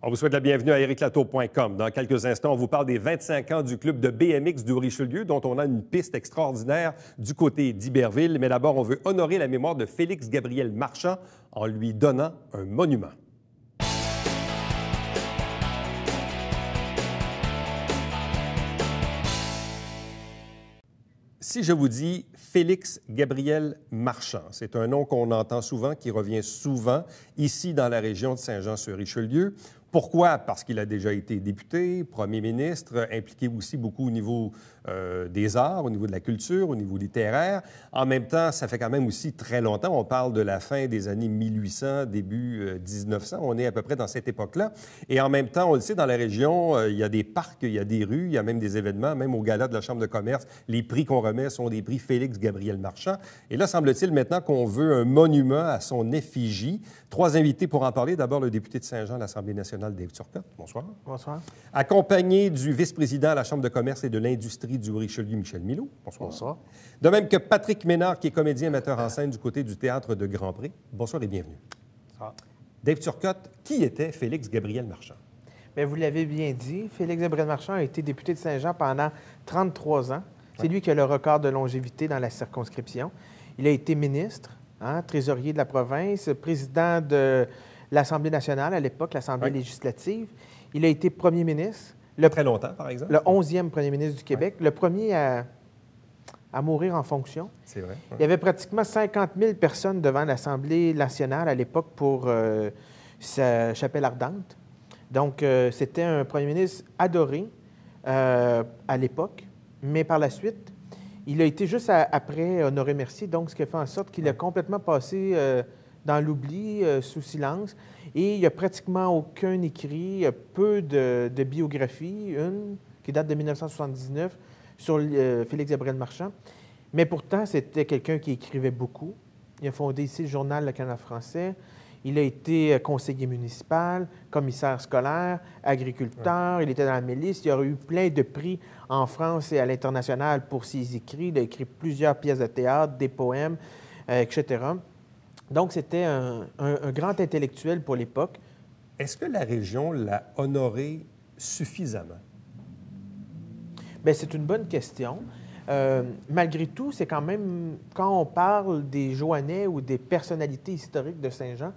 On vous souhaite la bienvenue à ericlatour.com. Dans quelques instants, on vous parle des 25 ans du club de BMX du Richelieu, dont on a une piste extraordinaire du côté d'Iberville. Mais d'abord, on veut honorer la mémoire de Félix Gabriel Marchand en lui donnant un monument. Si je vous dis Félix Gabriel Marchand, c'est un nom qu'on entend souvent, qui revient souvent ici dans la région de Saint-Jean-sur-Richelieu. Pourquoi? Parce qu'il a déjà été député, premier ministre, impliqué aussi beaucoup au niveau des arts, au niveau de la culture, au niveau littéraire. En même temps, ça fait quand même aussi très longtemps. On parle de la fin des années 1800, début 1900. On est à peu près dans cette époque-là. Et en même temps, on le sait, dans la région, il y a des parcs, il y a des rues, il y a même des événements, même au gala de la Chambre de commerce. Les prix qu'on remet sont des prix Félix Gabriel Marchand. Et là, semble-t-il maintenant qu'on veut un monument à son effigie. Trois invités pour en parler. D'abord, le député de Saint-Jean à l'Assemblée nationale, Dave Turcotte. Bonsoir. Bonsoir. Accompagné du vice-président à la Chambre de commerce et de l'industrie du Richelieu, Michel Milot. Bonsoir. Bonsoir. De même que Patrick Ménard, qui est comédien metteur en scène du côté du Théâtre de Grand-Pré. Bonsoir et bienvenue. Bonsoir. Dave Turcotte, qui était Félix Gabriel Marchand? Bien, vous l'avez bien dit, Félix Gabriel Marchand a été député de Saint-Jean pendant 33 ans. C'est lui qui a le record de longévité dans la circonscription. Il a été ministre, trésorier de la province, président de l'Assemblée nationale à l'époque, l'Assemblée législative. Il a été premier ministre. Très longtemps, par exemple. Le 11e premier ministre du Québec, le premier à mourir en fonction. C'est vrai. Il y avait pratiquement 50 000 personnes devant l'Assemblée nationale à l'époque pour sa chapelle ardente. Donc, c'était un premier ministre adoré à l'époque, mais par la suite, il a été juste après Honoré Mercier, donc ce qui a fait en sorte qu'il a complètement passé dans l'oubli, sous silence. Et il n'y a pratiquement aucun écrit, peu de biographies, une qui date de 1979 sur Félix Gabriel Marchand. Mais pourtant, c'était quelqu'un qui écrivait beaucoup. Il a fondé ici le journal Le Canard français. Il a été conseiller municipal, commissaire scolaire, agriculteur. Il était dans la milice. Il y aurait eu plein de prix en France et à l'international pour ses écrits. Il a écrit plusieurs pièces de théâtre, des poèmes, etc. Donc, c'était un grand intellectuel pour l'époque. Est-ce que la région l'a honoré suffisamment? Bien, c'est une bonne question. Malgré tout, c'est quand même, quand on parle des Joannais ou des personnalités historiques de Saint-Jean,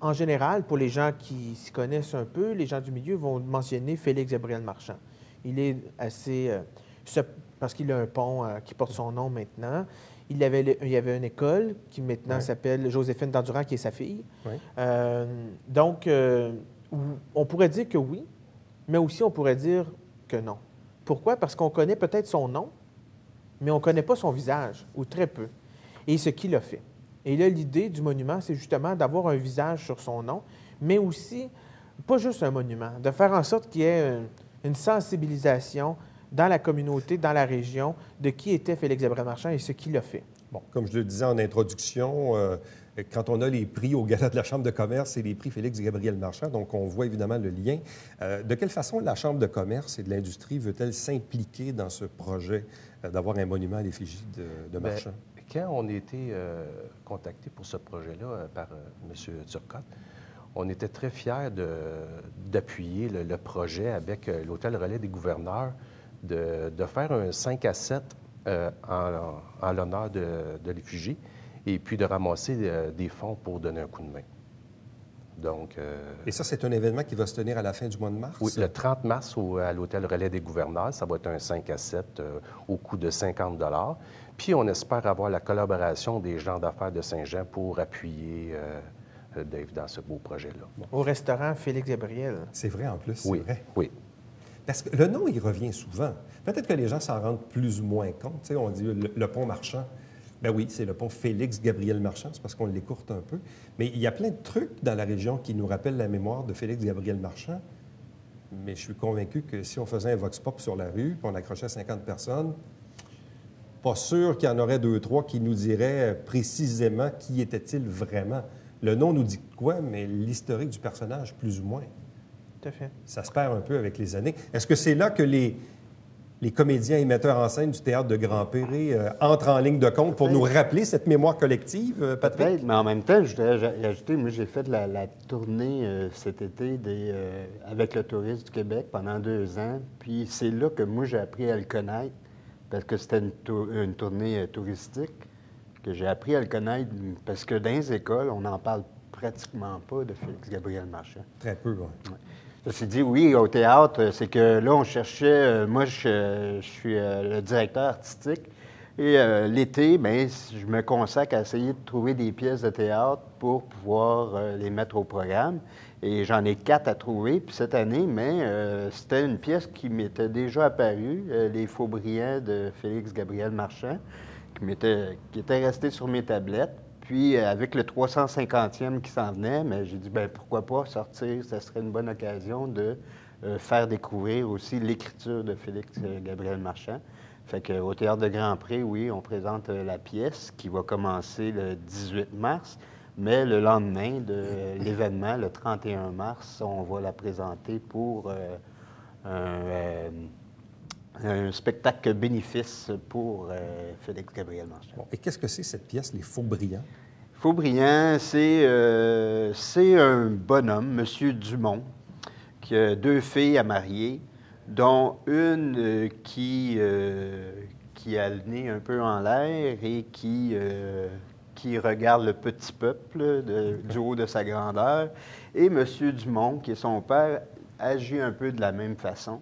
en général, pour les gens qui s'y connaissent un peu, les gens du milieu vont mentionner Félix Gabriel Marchand. Il est assez... parce qu'il a un pont qui porte son nom maintenant. Il y avait une école qui maintenant s'appelle Joséphine Dandurand, qui est sa fille. Oui. Donc, on pourrait dire que oui, mais aussi on pourrait dire que non. Pourquoi? Parce qu'on connaît peut-être son nom, mais on ne connaît pas son visage, ou très peu, et ce qu'il a fait. Et là, l'idée du monument, c'est justement d'avoir un visage sur son nom, mais aussi, pas juste un monument, de faire en sorte qu'il y ait une sensibilisation dans la communauté, dans la région, de qui était Félix Gabriel Marchand et ce qu'il a fait. Bon, comme je le disais en introduction, quand on a les prix au Gala de la Chambre de commerce, c'est les prix Félix Gabriel Marchand, donc on voit évidemment le lien. De quelle façon la Chambre de commerce et de l'industrie veut-elle s'impliquer dans ce projet d'avoir un monument à l'effigie de Marchand? Quand on a été contacté pour ce projet-là par M. Turcotte, on était très fiers d'appuyer le projet avec l'Hôtel Relais des gouverneurs, de faire un 5 à 7 en l'honneur de l'effigie et puis de ramasser des fonds pour donner un coup de main. Donc, et ça, c'est un événement qui va se tenir à la fin du mois de mars? Oui, le 30 mars à l'Hôtel Relais des gouverneurs. Ça va être un 5 à 7 au coût de 50 $. Puis, on espère avoir la collaboration des gens d'affaires de Saint-Jean pour appuyer Dave dans ce beau projet-là. Bon. Au restaurant Félix Gabriel. C'est vrai, en plus, oui, c'est vrai. Oui. Parce que le nom, il revient souvent. Peut-être que les gens s'en rendent plus ou moins compte. Tu sais, on dit le pont Marchand. Ben oui, c'est le pont Félix Gabriel Marchand, c'est parce qu'on l'écourte un peu. Mais il y a plein de trucs dans la région qui nous rappellent la mémoire de Félix Gabriel Marchand. Mais je suis convaincu que si on faisait un vox pop sur la rue, puis on accrochait 50 personnes, pas sûr qu'il y en aurait 2-3 qui nous diraient précisément qui était-il vraiment. Le nom nous dit quoi, mais l'historique du personnage, plus ou moins. Tout à fait. Ça se perd un peu avec les années. Est-ce que c'est là que les les comédiens et metteurs en scène du Théâtre de Grand-Pré entrent en ligne de compte pour nous rappeler cette mémoire collective, Patrick? Peut-être, mais en même temps, je voudrais ajouter, moi, j'ai fait la tournée cet été avec le Tourisme du Québec pendant 2 ans. Puis c'est là que moi, j'ai appris à le connaître, parce que c'était une tournée touristique, que j'ai appris à le connaître, parce que dans les écoles, on n'en parle pratiquement pas de Félix-Gabriel Marchand. Très peu, oui. Ouais. Ceci dit, oui, au théâtre, c'est que là, on cherchait... moi, je suis le directeur artistique. Et l'été, bien, je me consacre à essayer de trouver des pièces de théâtre pour pouvoir les mettre au programme. Et j'en ai 4 à trouver. Puis cette année, mais c'était une pièce qui m'était déjà apparue, Les Faubrillants de Félix-Gabriel Marchand, qui était restée sur mes tablettes. Puis, avec le 350e qui s'en venait, mais j'ai dit, bien, pourquoi pas sortir, ça serait une bonne occasion de faire découvrir aussi l'écriture de Félix-Gabriel Marchand. Fait qu'au Théâtre de Grand-Pré, oui, on présente la pièce qui va commencer le 18 mars, mais le lendemain de l'événement, le 31 mars, on va la présenter pour un spectacle bénéfice pour Félix-Gabriel Marchand. Bon, et qu'est-ce que c'est cette pièce, Les Faubrillants? Faubrillants, c'est un bonhomme, M. Dumont, qui a 2 filles à marier, dont une qui a le nez un peu en l'air et qui regarde le petit peuple du haut de sa grandeur. Et M. Dumont, qui est son père, agit un peu de la même façon.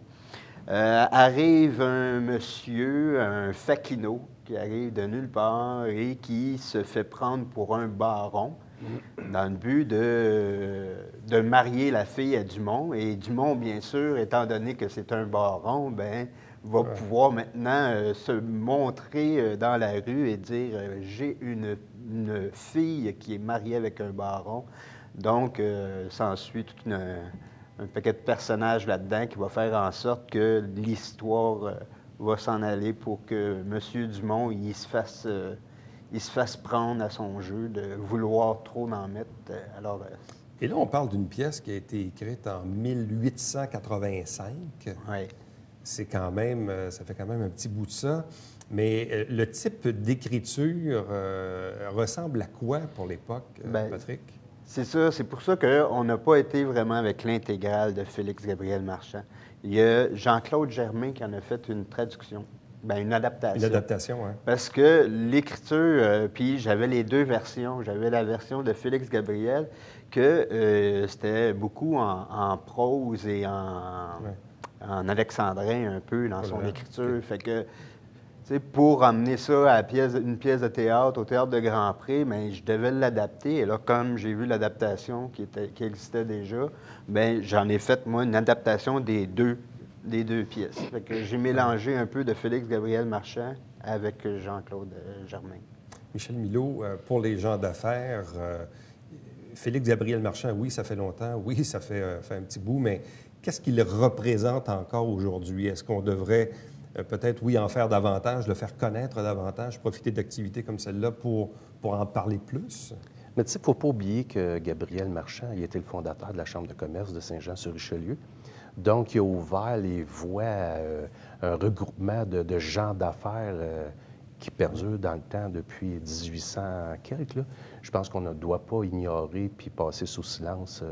Arrive un monsieur, un faquinot, qui arrive de nulle part et qui se fait prendre pour un baron dans le but de marier la fille à Dumont. Et Dumont, bien sûr, étant donné que c'est un baron, bien, va pouvoir maintenant se montrer dans la rue et dire « J'ai une fille qui est mariée avec un baron ». Donc, s'ensuit tout un paquet de personnages là-dedans qui va faire en sorte que l'histoire va s'en aller pour que M. Dumont il se fasse prendre à son jeu de vouloir trop en mettre. Et là, on parle d'une pièce qui a été écrite en 1885. Oui. C'est quand même, ça fait quand même un petit bout de ça. Mais le type d'écriture ressemble à quoi pour l'époque, Patrick? C'est ça, c'est pour ça qu'on n'a pas été vraiment avec l'intégrale de Félix-Gabriel Marchand. Il y a Jean-Claude Germain qui en a fait une traduction, une adaptation. Une adaptation, oui. Parce que l'écriture, puis j'avais les 2 versions. J'avais la version de Félix-Gabriel, que c'était beaucoup en prose et en alexandrin un peu dans son écriture. Okay. Fait que... pour emmener ça à une pièce de théâtre, au Théâtre de Grand-Pré, bien, je devais l'adapter. Et là, comme j'ai vu l'adaptation qui existait déjà, bien, j'en ai fait, moi, une adaptation des deux pièces. Fait que j'ai mélangé un peu de Félix-Gabriel Marchand avec Jean-Claude Germain. Michel Milot, pour les gens d'affaires, Félix-Gabriel Marchand, oui, ça fait longtemps, oui, ça fait un petit bout, mais qu'est-ce qu'il représente encore aujourd'hui? Est-ce qu'on devrait... peut-être, oui, en faire davantage, le faire connaître davantage, profiter d'activités comme celle-là pour en parler plus? Mais tu sais, il ne faut pas oublier que Gabriel Marchand, il était le fondateur de la Chambre de commerce de Saint-Jean-sur-Richelieu. Donc, il a ouvert les voies à un regroupement de gens d'affaires qui perdurent dans le temps depuis 1800 quelques. Là. Je pense qu'on ne doit pas ignorer puis passer sous silence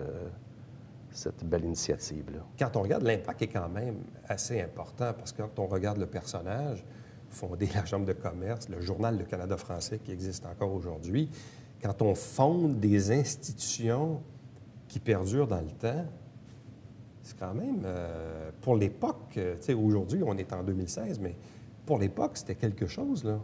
cette belle initiative-là. Quand on regarde, l'impact est quand même assez important parce que quand on regarde le personnage, fonder la Chambre de commerce, le Journal du Canada français qui existe encore aujourd'hui, quand on fonde des institutions qui perdurent dans le temps, c'est quand même, pour l'époque, tu sais, aujourd'hui, on est en 2016, mais pour l'époque, c'était quelque chose, là.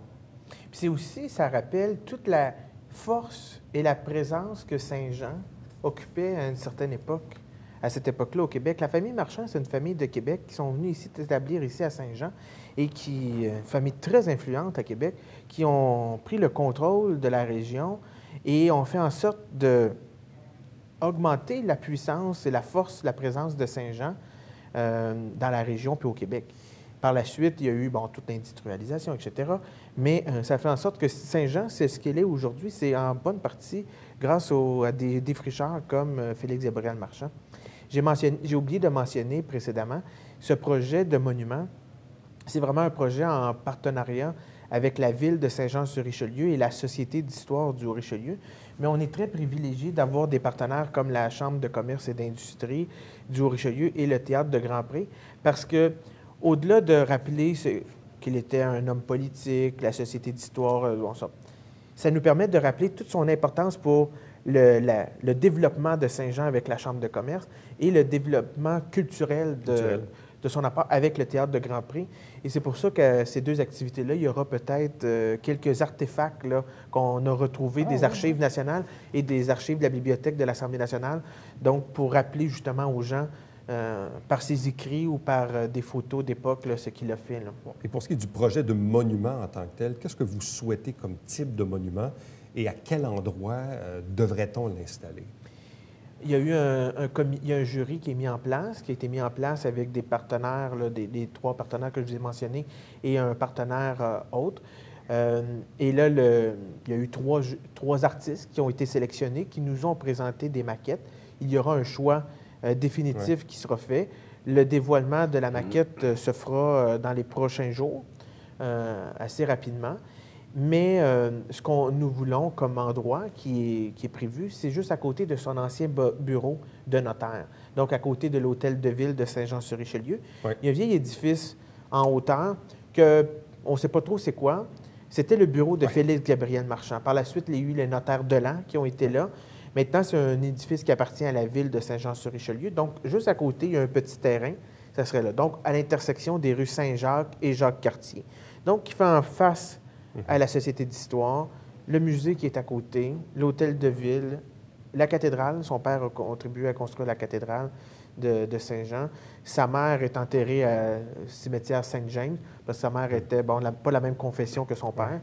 Puis c'est aussi, ça rappelle toute la force et la présence que Saint-Jean occupait à une certaine époque. À cette époque-là, au Québec. La famille Marchand, c'est une famille de Québec qui sont venus ici s'établir ici à Saint-Jean et une famille très influente à Québec, qui ont pris le contrôle de la région et ont fait en sorte d'augmenter la puissance et la force, la présence de Saint-Jean dans la région puis au Québec. Par la suite, il y a eu toute l'industrialisation, etc. Mais ça fait en sorte que Saint-Jean, c'est ce qu'il est aujourd'hui. C'est en bonne partie grâce à des défricheurs comme Félix-Gabriel Marchand. J'ai oublié de mentionner précédemment ce projet de monument C'est vraiment un projet en partenariat avec la ville de Saint-Jean-sur-Richelieu et la Société d'histoire du Haut-Richelieu. Mais on est très privilégié d'avoir des partenaires comme la Chambre de commerce et d'industrie du Haut-Richelieu et le Théâtre de Grand-Pré, parce que, au-delà de rappeler qu'il était un homme politique, la Société d'histoire, ça nous permet de rappeler toute son importance pour le développement de Saint-Jean avec la Chambre de commerce et le développement culturel de son apport avec le Théâtre de Grand-Pré. Et c'est pour ça que ces deux activités-là, il y aura peut-être quelques artefacts qu'on a retrouvés des archives nationales et des archives de la Bibliothèque de l'Assemblée nationale, donc pour rappeler justement aux gens, par ses écrits ou par des photos d'époque, ce qu'il a fait. Là. Et pour ce qui est du projet de monument en tant que tel, qu'est-ce que vous souhaitez comme type de monument et à quel endroit devrait-on l'installer? Il y a eu un jury qui est mis en place, qui a été mis en place avec des partenaires, là, des trois partenaires que je vous ai mentionnés, et un partenaire autre. Et là, il y a eu trois artistes qui ont été sélectionnés, qui nous ont présenté des maquettes. Il y aura un choix définitif qui sera fait. Le dévoilement de la maquette se fera dans les prochains jours, assez rapidement. Mais ce que nous voulons comme endroit qui est prévu, c'est juste à côté de son ancien bureau de notaire. Donc, à côté de l'hôtel de ville de Saint-Jean-sur-Richelieu. Oui. Il y a un vieil édifice en hauteur que on ne sait pas trop c'est quoi. C'était le bureau de Félix Gabriel Marchand. Par la suite, il y a eu les notaires Delan qui ont été là. Maintenant, c'est un édifice qui appartient à la ville de Saint-Jean-sur-Richelieu. Donc, juste à côté, il y a un petit terrain. Ça serait là. Donc, à l'intersection des rues Saint-Jacques et Jacques-Cartier. Donc, qui fait en face à la Société d'histoire, le musée qui est à côté, l'hôtel de ville, la cathédrale. Son père a contribué à construire la cathédrale de Saint-Jean. Sa mère est enterrée à cimetière Sainte-James, parce que sa mère était, pas la même confession que son père.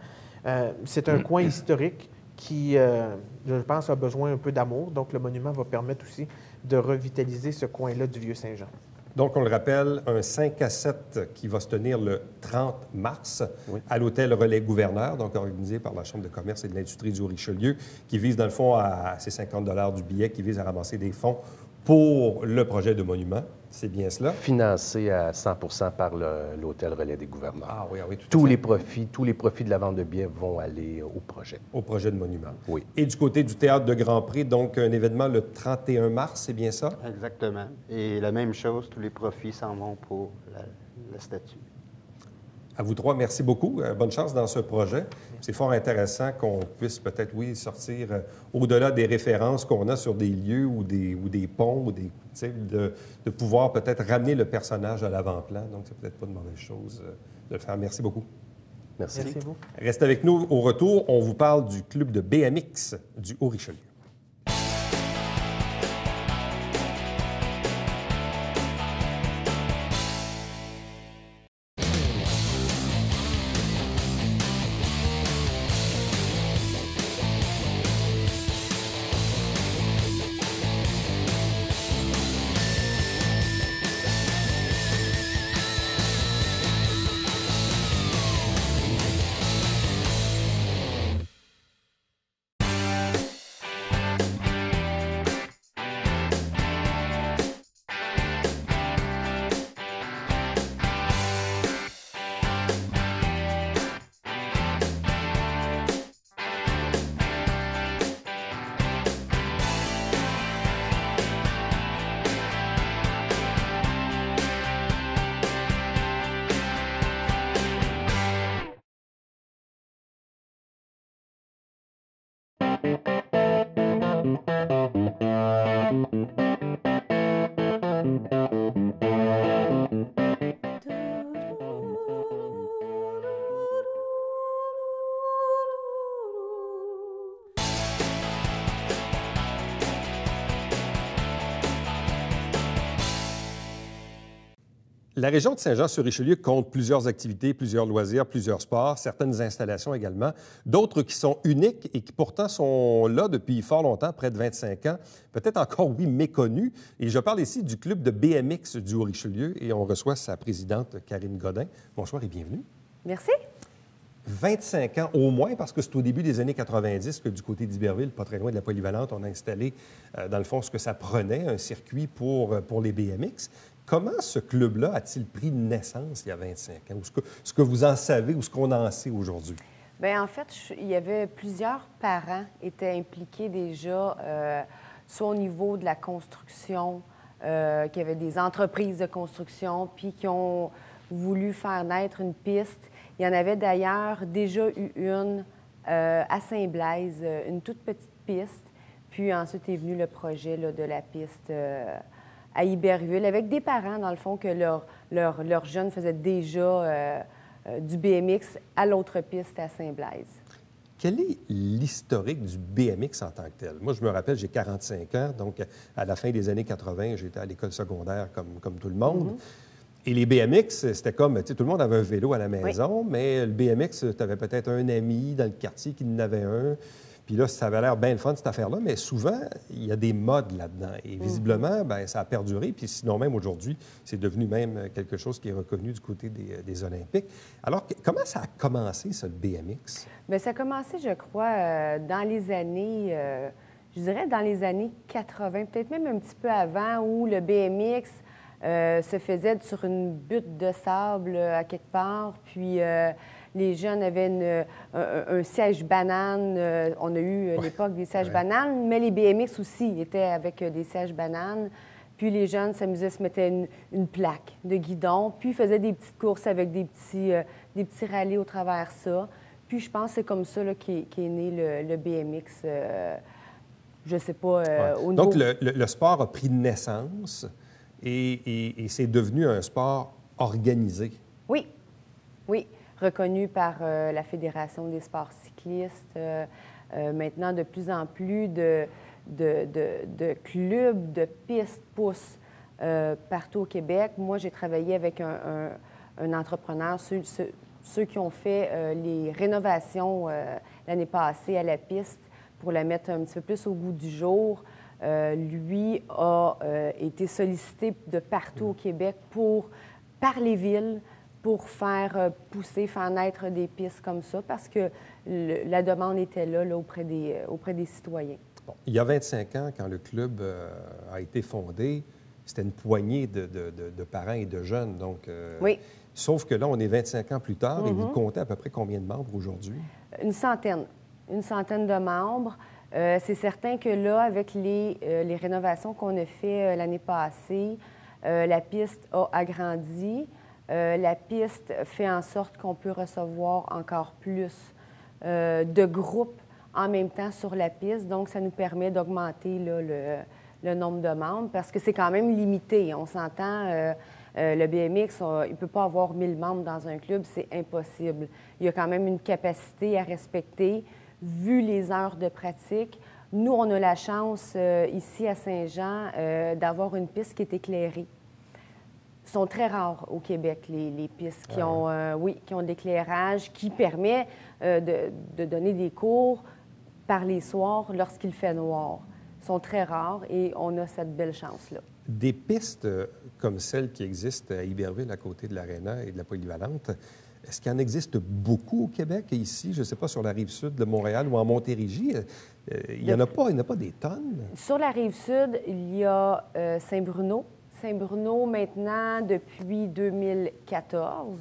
C'est un coin historique qui, je pense, a besoin un peu d'amour. Donc, le monument va permettre aussi de revitaliser ce coin-là du Vieux-Saint-Jean. Donc, on le rappelle, un 5 à 7 qui va se tenir le 30 mars à l'hôtel Relais Gouverneur, donc organisé par la Chambre de commerce et de l'industrie du Haut-Richelieu, qui vise, dans le fond, à ces 50 $ du billet, qui vise à ramasser des fonds pour le projet de monument. C'est bien cela? Financé à 100 % par l'hôtel Relais des gouverneurs. Ah oui, oui, tout à Tous fait. les profits de la vente de billets vont aller au projet. Au projet de monument. Oui. Et du côté du Théâtre de Grand-Pré, donc un événement le 31 mars, c'est bien ça? Exactement. Et la même chose, tous les profits s'en vont pour la statue. À vous trois, merci beaucoup. Bonne chance dans ce projet. C'est fort intéressant qu'on puisse peut-être, sortir au-delà des références qu'on a sur des lieux ou des ponts, de pouvoir peut-être ramener le personnage à l'avant-plan. Donc, c'est peut-être pas une mauvaise chose de le faire. Merci beaucoup. Merci. Merci à vous. Restez avec nous. Au retour, on vous parle du club de BMX du Haut-Richelieu. La région de Saint-Jean-sur-Richelieu compte plusieurs activités, plusieurs loisirs, plusieurs sports, certaines installations également, d'autres qui sont uniques et qui pourtant sont là depuis fort longtemps, près de 25 ans, peut-être encore, méconnus. Et je parle ici du club de BMX du Haut-Richelieu et on reçoit sa présidente, Karine Godin. Bonsoir et bienvenue. Merci. 25 ans au moins, parce que c'est au début des années 90 que du côté d'Iberville, pas très loin de la Polyvalente, on a installé, dans le fond, ce que ça prenait, un circuit pour les BMX. Comment ce club-là a-t-il pris naissance il y a 25 ans? Ou ce que vous en savez ou ce qu'on en sait aujourd'hui? Bien, en fait, il y avait plusieurs parents qui étaient impliqués déjà, soit au niveau de la construction, qui avaient des entreprises de construction, puis qui ont voulu faire naître une piste. Il y en avait d'ailleurs déjà eu une à Saint-Blaise, une toute petite piste. Puis ensuite est venu le projet là, de la piste à Iberville, avec des parents, dans le fond, que leurs jeunes faisaient déjà du BMX à l'autre piste à Saint-Blaise. Quel est l'historique du BMX en tant que tel? Moi, je me rappelle, j'ai 45 ans, donc à la fin des années 80, j'étais à l'école secondaire comme tout le monde. Et les BMX, c'était comme, tu sais, tout le monde avait un vélo à la maison, mais le BMX, tu avais peut-être un ami dans le quartier qui en avait un. Puis là, ça avait l'air bien le fun, cette affaire-là, mais souvent, il y a des modes là-dedans. Et visiblement, bien, ça a perduré, puis sinon même aujourd'hui, c'est devenu même quelque chose qui est reconnu du côté des Olympiques. Alors, comment ça a commencé, ça, le BMX? Bien, ça a commencé, je crois, dans les années, je dirais dans les années 80, peut-être même un petit peu avant, où le BMX se faisait sur une butte de sable à quelque part, puis les jeunes avaient un siège banane. On a eu à l'époque des sièges bananes, mais les BMX aussi étaient avec des sièges bananes. Puis les jeunes s'amusaient, se mettaient une plaque de guidon, puis faisaient des petites courses avec des petits rallyes au travers ça. Puis je pense que c'est comme ça qu'est né le BMX. Je ne sais pas, au niveau... Donc, le sport a pris naissance et c'est devenu un sport organisé. Oui, oui. Reconnu par la Fédération des sports cyclistes. Maintenant, de plus en plus de clubs de pistes poussent partout au Québec. Moi, j'ai travaillé avec un entrepreneur, ceux qui ont fait les rénovations l'année passée à la piste pour la mettre un petit peu plus au goût du jour. Lui a été sollicité de partout au Québec par les villes, pour faire pousser, faire naître des pistes comme ça, parce que la demande était là auprès des citoyens. Bon, il y a 25 ans, quand le club a été fondé, c'était une poignée de parents et de jeunes. Donc, oui. Sauf que là, on est 25 ans plus tard et vous comptez à peu près combien de membres aujourd'hui? Une centaine de membres. C'est certain que là, avec les rénovations qu'on a fait l'année passée, la piste a agrandi. La piste fait en sorte qu'on peut recevoir encore plus de groupes en même temps sur la piste. Donc, ça nous permet d'augmenter le nombre de membres parce que c'est quand même limité. On s'entend, le BMX, il ne peut pas avoir 1000 membres dans un club, c'est impossible. Il y a quand même une capacité à respecter, vu les heures de pratique. Nous, on a la chance, ici à Saint-Jean, d'avoir une piste qui est éclairée. Sont très rares au Québec, les pistes qui ont de l'éclairage, qui permet de donner des cours par les soirs lorsqu'il fait noir. Ils sont très rares et on a cette belle chance-là. Des pistes comme celles qui existent à Iberville, à côté de l'Aréna et de la Polyvalente, est-ce qu'il en existe beaucoup au Québec, ici, je ne sais pas, sur la Rive-Sud de Montréal ou en Montérégie? Il n'y en a pas des tonnes? Sur la Rive-Sud, il y a Saint-Bruno. Saint-Bruno, maintenant, depuis 2014,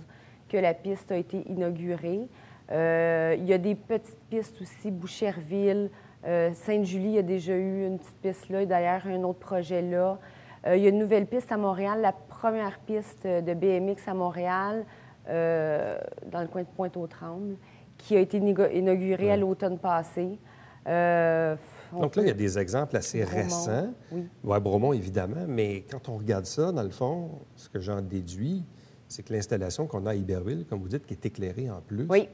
que la piste a été inaugurée. Il y a des petites pistes aussi, Boucherville, Sainte-Julie, il y a déjà eu une petite piste là, d'ailleurs, un autre projet là. Il y a une nouvelle piste à Montréal, la première piste de BMX à Montréal, dans le coin de Pointe-aux-Trembles, qui a été inaugurée à l'automne passé. Donc là, il y a des exemples assez récents. Oui. Ouais, Bromont, évidemment, mais quand on regarde ça, dans le fond, ce que j'en déduis, c'est que l'installation qu'on a à Iberville, comme vous dites, qui est éclairée en plus, oui.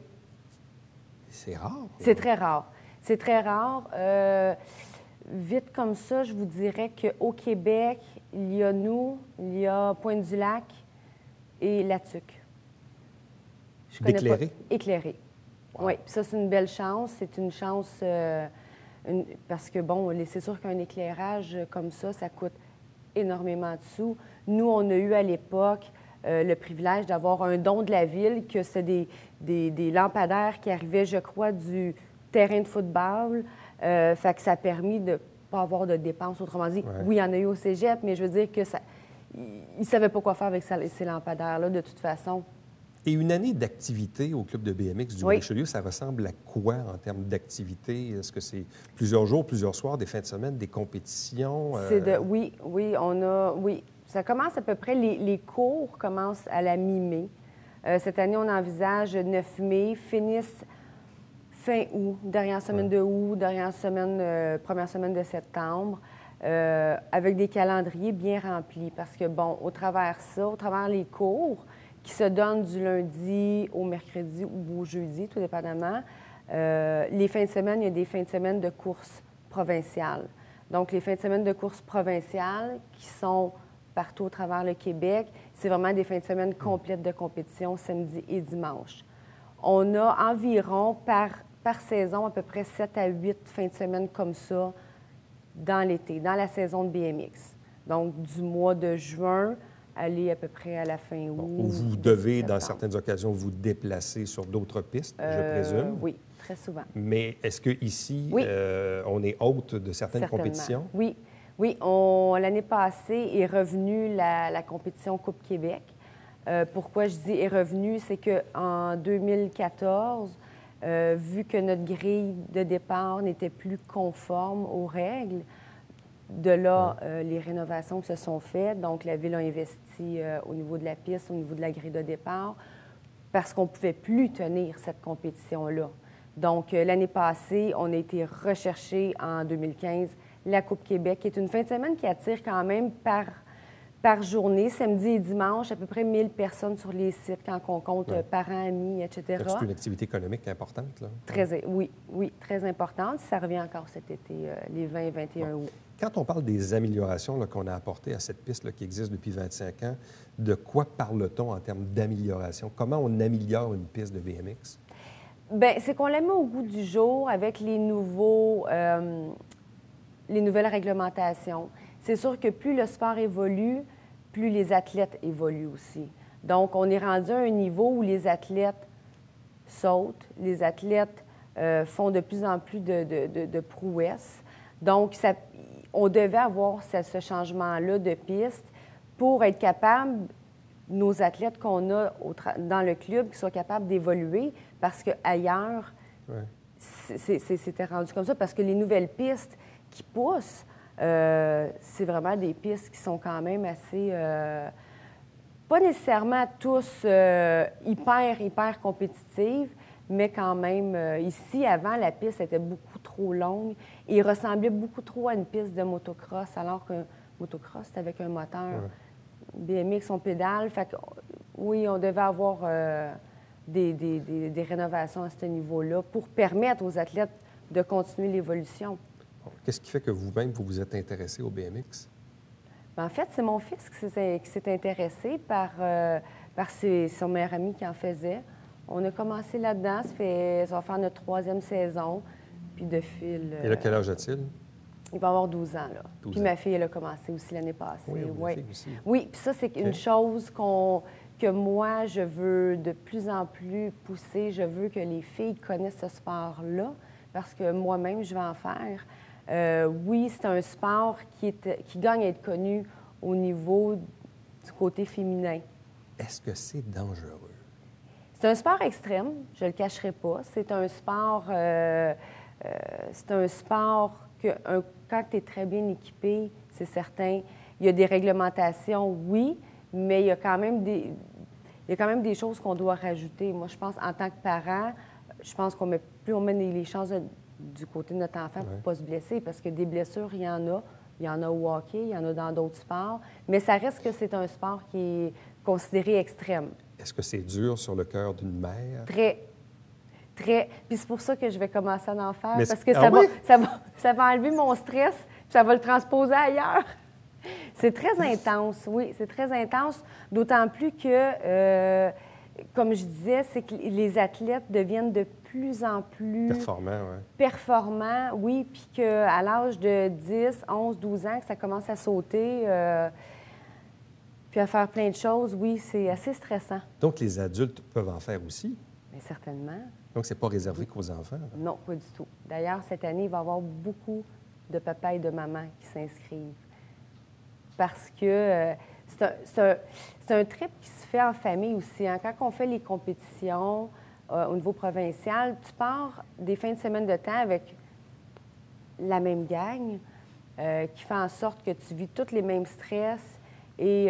C'est rare. C'est très rare. C'est très rare. Vite comme ça, je vous dirais qu'au Québec, il y a nous, il y a Pointe-du-Lac et La Tuque. D'éclairer? Éclairé. Wow. Oui, puis ça, c'est une belle chance. C'est une chance parce que, bon, c'est sûr qu'un éclairage comme ça coûte énormément de sous. Nous, on a eu à l'époque le privilège d'avoir un don de la ville, que c'est des lampadaires qui arrivaient, je crois, du terrain de football. Fait que ça a permis de ne pas avoir de dépenses. Autrement dit, oui, il y en a eu au cégep, mais je veux dire que ils ne savaient pas quoi faire avec ces lampadaires-là, de toute façon. Et une année d'activité au club de BMX du Oui. Richelieu, ça ressemble à quoi en termes d'activité? Est-ce que c'est plusieurs jours, plusieurs soirs, des fins de semaine, des compétitions? Oui, oui. Ça commence à peu près, les cours commencent à la mi-mai. Cette année, on envisage 9 mai, finissent fin août, dernière semaine de août, première semaine de septembre, avec des calendriers bien remplis. Parce que, bon, au travers les cours, qui se donnent du lundi au mercredi ou au jeudi, tout dépendamment. Les fins de semaine, il y a des fins de semaine de courses provinciales. Donc, les fins de semaine de courses provinciales qui sont partout au travers le Québec, c'est vraiment des fins de semaine complètes de compétition, samedi et dimanche. On a environ, par saison, à peu près 7 à 8 fins de semaine comme ça dans l'été, dans la saison de BMX. Donc, du mois de juin, aller à peu près à la fin août. Où vous devez, dans certaines occasions, vous déplacer sur d'autres pistes, je présume. Oui, très souvent. Mais est-ce qu'ici, on est hôte de certaines compétitions? Oui. L'année passée est revenue la compétition Coupe Québec. Pourquoi je dis est revenue, c'est qu'en 2014, vu que notre grille de départ n'était plus conforme aux règles, de là, les rénovations se sont faites. Donc, la Ville a investi au niveau de la piste, au niveau de la grille de départ, parce qu'on ne pouvait plus tenir cette compétition-là. Donc, l'année passée, on a été recherché en 2015 la Coupe Québec, qui est une fin de semaine qui attire quand même par journée, samedi et dimanche, à peu près 1000 personnes sur les sites quand on compte parents, amis, etc. C'est une activité économique importante, là? Oui, très importante. Ça revient encore cet été, les 20 et 21 août. Quand on parle des améliorations qu'on a apportées à cette piste là, qui existe depuis 25 ans, de quoi parle-t-on en termes d'amélioration? Comment on améliore une piste de BMX? Bien, c'est qu'on la met au goût du jour avec les nouvelles réglementations. C'est sûr que plus le sport évolue, plus les athlètes évoluent aussi. Donc, on est rendu à un niveau où les athlètes sautent, les athlètes font de plus en plus de prouesses. Donc, on devait avoir ce changement-là de piste pour être capable, nos athlètes qu'on a dans le club, qui soient capables d'évoluer, parce qu'ailleurs, c'était rendu comme ça, parce que les nouvelles pistes qui poussent, c'est vraiment des pistes qui sont quand même assez... pas nécessairement tous hyper compétitives, mais quand même, ici, avant, la piste était beaucoup trop longue et ressemblait beaucoup trop à une piste de motocross, alors que motocross, c'est avec un moteur. BMX, on pédale. Fait que, oui, on devait avoir des rénovations à ce niveau-là pour permettre aux athlètes de continuer l'évolution. Qu'est-ce qui fait que vous-même, vous vous êtes intéressé au BMX? Bien, en fait, c'est mon fils qui s'est intéressé par son meilleur ami qui en faisait. On a commencé là-dedans, ça va faire notre 3e saison, puis de fil... Et là, quel âge a-t-il? Il va avoir 12 ans, là. 12 puis ans. ma fille, elle a commencé aussi l'année passée. Oui, fille aussi. Oui, puis ça, c'est une chose que moi, je veux de plus en plus pousser. Je veux que les filles connaissent ce sport-là, parce que moi-même, je vais en faire. Oui, c'est un sport qui gagne à être connu au niveau du côté féminin. Est-ce que c'est dangereux? C'est un sport extrême, je ne le cacherai pas. C'est un sport que quand tu es très bien équipé, c'est certain. Il y a des réglementations, oui, mais il y a quand même des choses qu'on doit rajouter. Moi, je pense, en tant que parent, je pense plus on met les chances du côté de notre enfant pour ne pas se blesser, parce que des blessures, il y en a. Il y en a au hockey, il y en a dans d'autres sports, mais ça reste que c'est un sport qui est considéré extrême. Est-ce que c'est dur sur le cœur d'une mère? Très. Puis c'est pour ça que je vais commencer à en faire, Mais parce que ça va enlever mon stress, puis ça va le transposer ailleurs. C'est très intense, oui, c'est très intense, d'autant plus que, comme je disais, c'est que les athlètes deviennent de plus en plus... Performants, oui, puis qu'à l'âge de 10, 11, 12 ans, que ça commence à sauter, puis à faire plein de choses, oui, c'est assez stressant. Donc, les adultes peuvent en faire aussi? Bien, certainement. Donc, c'est pas réservé qu'aux enfants? Non, pas du tout. D'ailleurs, cette année, il va y avoir beaucoup de papas et de mamans qui s'inscrivent. Parce que C'est un trip qui se fait en famille aussi. Hein. Quand on fait les compétitions au niveau provincial, tu pars des fins de semaine de temps avec la même gang qui fait en sorte que tu vis tous les mêmes stress. Et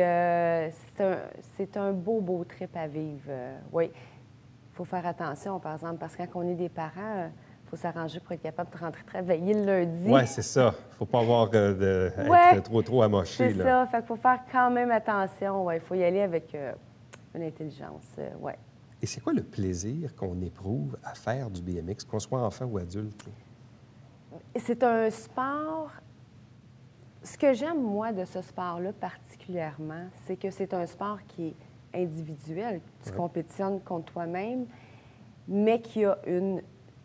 c'est un beau trip à vivre. Oui, il faut faire attention, par exemple, parce que quand on est des parents, il faut s'arranger pour être capable de rentrer travailler le lundi. Oui, c'est ça. Il ne faut pas avoir être trop amoché. C'est ça. Fait qu'il faut faire quand même attention. Ouais. Il faut y aller avec une intelligence. Ouais. Et c'est quoi le plaisir qu'on éprouve à faire du BMX, qu'on soit enfant ou adulte? C'est un sport... Ce que j'aime, moi, de ce sport-là particulièrement, c'est que c'est un sport qui est individuel. Tu compétitionnes contre toi-même, mais qui a une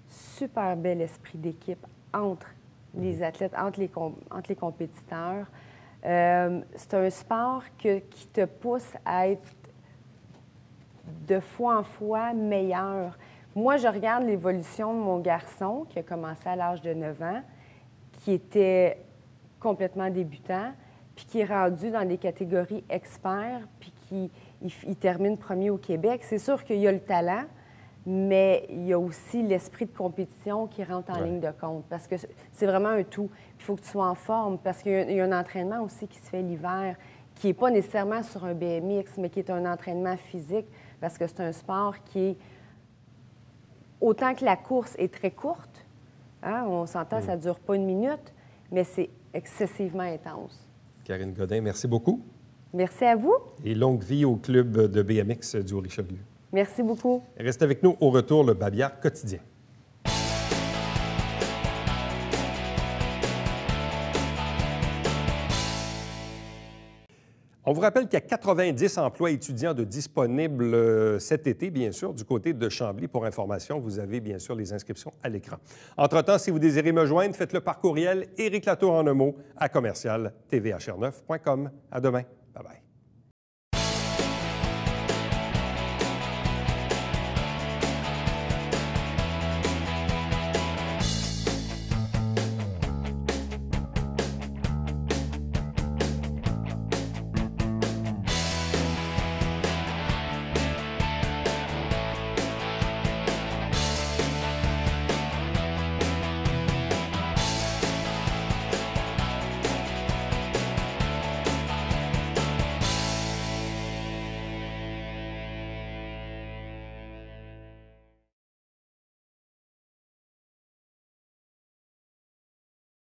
super bel esprit d'équipe entre les athlètes, entre les compétiteurs. C'est un sport qui te pousse à être de fois en fois meilleur. Moi, je regarde l'évolution de mon garçon, qui a commencé à l'âge de 9 ans, qui était complètement débutant, puis qui est rendu dans des catégories experts, puis il termine premier au Québec. C'est sûr qu'il y a le talent, mais il y a aussi l'esprit de compétition qui rentre en ligne de compte, parce que c'est vraiment un tout. Il faut que tu sois en forme, parce qu'il y a un entraînement aussi qui se fait l'hiver, qui n'est pas nécessairement sur un BMX, mais qui est un entraînement physique, parce que c'est un sport qui est... Autant que la course est très courte, hein, on s'entend, ça ne dure pas 1 minute, mais c'est excessivement intense. Karine Godin, merci beaucoup. Merci à vous. Et longue vie au club de BMX du Haut-Richelieu. Merci beaucoup. Reste avec nous au retour, le Babillard quotidien. On vous rappelle qu'il y a 90 emplois étudiants de disponibles cet été, bien sûr, du côté de Chambly. Pour information, vous avez bien sûr les inscriptions à l'écran. Entre-temps, si vous désirez me joindre, faites-le par courriel éric Latour en un mot à commercial tvhr9.com. À demain.